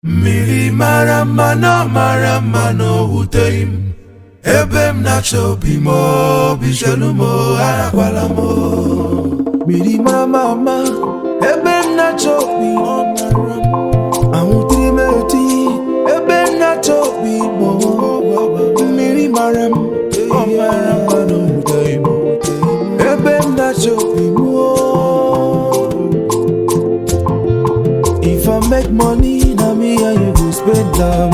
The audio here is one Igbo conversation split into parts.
Miri maramano uteim Ebem nacho bimo bishalumo arakwalamo Miri mama Ebem nacho bimo Amutimeti Ebem nacho bimo Miri maramano uteim Ebem nacho bimo. If I make money, na me and you go spend them.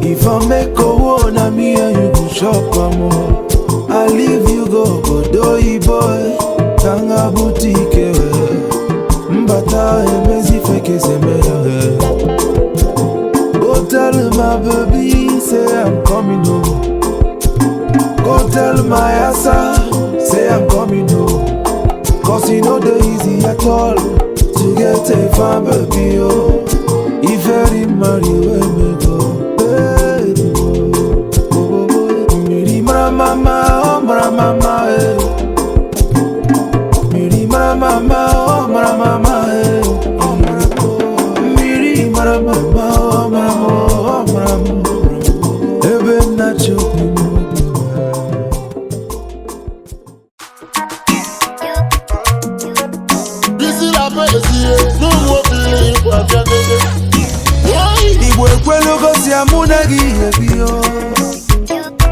If I make a war, na me and you go shop more. I leave you go doi boy, tanga boutique. Mbata emezi feke semele. Go tell my baby, say I'm coming home. Go tell my asa, say I'm coming home. Cause you know the easy at all to get a fine baby, oh. If you're married, where me go? Miri mama, oh mama, eh. Miri mama, oh mama, eh. Miri mama, oh mama, ebe nacho. Igwe kwelugo si amuna gi ebio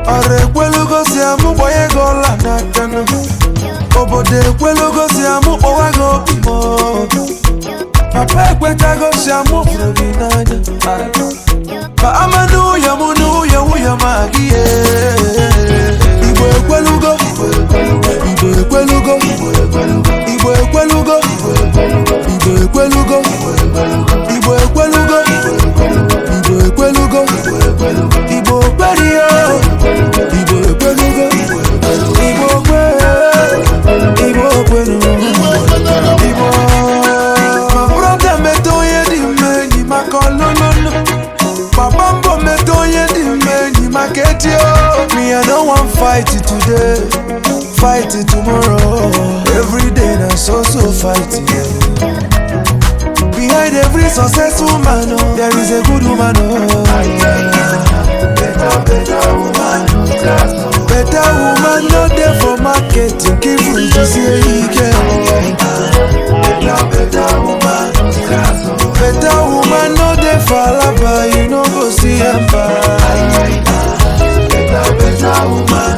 Ore kwelugo si amu boye gola nakano Obode kwelugo si amu owago mo Papa kwetago si amu frobinanya Ba amanu ya magie Igwe kwelugo Igwe kwelugo Igwe kwelugo Igwe kwelugo Igwe kwelugo Igwe kwelugo Igbo kwerio Igwe kwelugo Igbo kwe Igbo kwelugo Igbo My brother metoye di meni makolololo Babambo metoye di meni maketio Me I don't want fight it today Fight it tomorrow Every day na so fight it Behind every successful man, oh, there is a good woman. Oh. Better woman, better woman, not there for marketing. Keep free to see he can. Better woman, not there for lava. You know go see him. Better woman,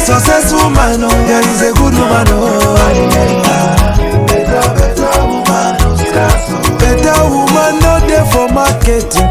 successful man, oh, there is a good woman, oh. Better woman, not there for marketing.